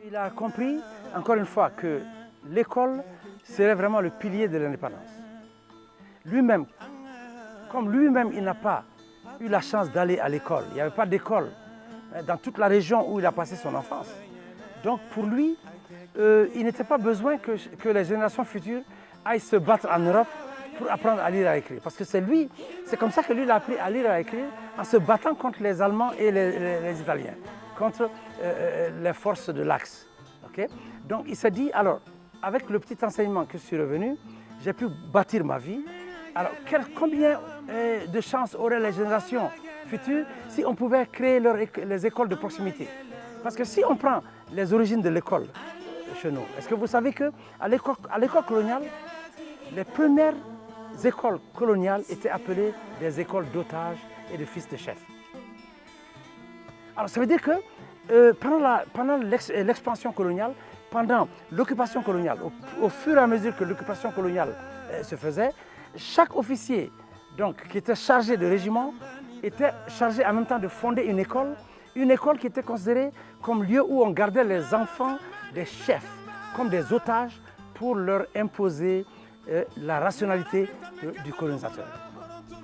Il a compris, encore une fois, que l'école serait vraiment le pilier de l'indépendance. Lui-même, comme lui-même, il n'a pas eu la chance d'aller à l'école. Il n'y avait pas d'école dans toute la région où il a passé son enfance. Donc pour lui, il n'était pas besoin que les générations futures aillent se battre en Europe pour apprendre à lire et à écrire. Parce que c'est comme ça que lui, il a appris à lire et à écrire en se battant contre les Allemands et les Italiens, contre les forces de l'Axe. Okay? Donc il s'est dit, alors, avec le petit enseignement que je suis revenu, j'ai pu bâtir ma vie. Alors, combien de chances auraient les générations futures si on pouvait créer les écoles de proximité? Parce que si on prend les origines de l'école chez nous, est-ce que vous savez qu'à l'école coloniale, les premières écoles coloniales étaient appelées des écoles d'otages et de fils de chefs? Alors, ça veut dire que pendant l'expansion coloniale, pendant l'occupation coloniale, au fur et à mesure que l'occupation coloniale se faisait, chaque officier donc, qui était chargé de régiment était chargé en même temps de fonder une école qui était considérée comme lieu où on gardait les enfants des chefs, comme des otages pour leur imposer la rationalité du colonisateur,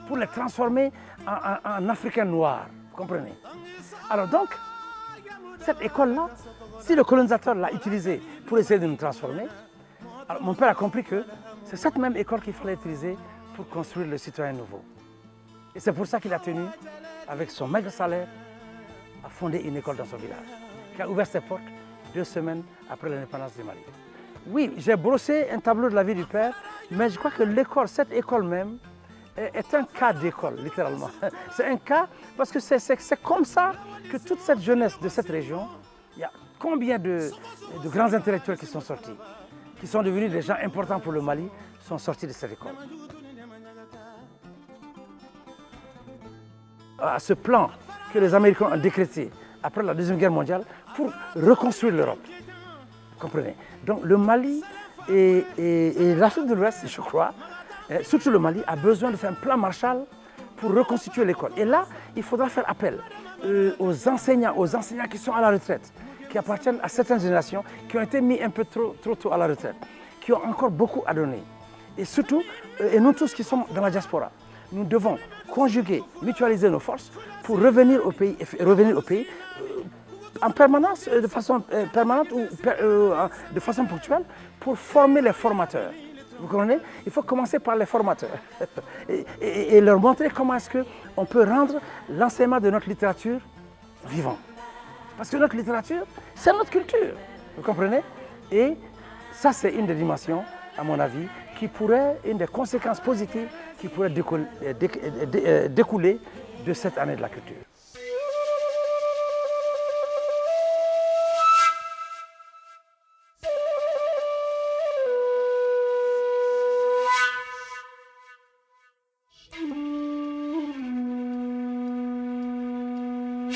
pour les transformer en Africains noirs, vous comprenez? Alors donc, cette école-là, si le colonisateur l'a utilisée pour essayer de nous transformer, alors mon père a compris que c'est cette même école qu'il fallait utiliser pour construire le citoyen nouveau. Et c'est pour ça qu'il a tenu, avec son maigre salaire, à fonder une école dans son village, qui a ouvert ses portes 2 semaines après l'indépendance du Mali. Oui, j'ai brossé un tableau de la vie du père, mais je crois que l'école, cette école même, est un cas d'école, littéralement. C'est un cas parce que c'est comme ça que toute cette jeunesse de cette région, il y a combien de grands intellectuels qui sont sortis, qui sont devenus des gens importants pour le Mali, sont sortis de cette école. À ce plan que les Américains ont décrété après la Deuxième Guerre mondiale pour reconstruire l'Europe. Vous comprenez? Donc le Mali et l'Afrique de l'Ouest, je crois, surtout le Mali, a besoin de faire un plan Marshall pour reconstituer l'école. Et là, il faudra faire appel aux enseignants qui sont à la retraite, qui appartiennent à certaines générations, qui ont été mis un peu trop tôt à la retraite, qui ont encore beaucoup à donner. Et surtout, et nous tous qui sommes dans la diaspora, nous devons conjuguer, mutualiser nos forces pour revenir au pays en permanence, de façon permanente ou de façon ponctuelle, pour former les formateurs. Vous comprenez? Il faut commencer par les formateurs et leur montrer comment est-ce qu'on peut rendre l'enseignement de notre littérature vivant. Parce que notre littérature, c'est notre culture. Vous comprenez? Et ça, c'est une des dimensions, à mon avis, une des conséquences positives qui pourrait découler de cette année de la culture.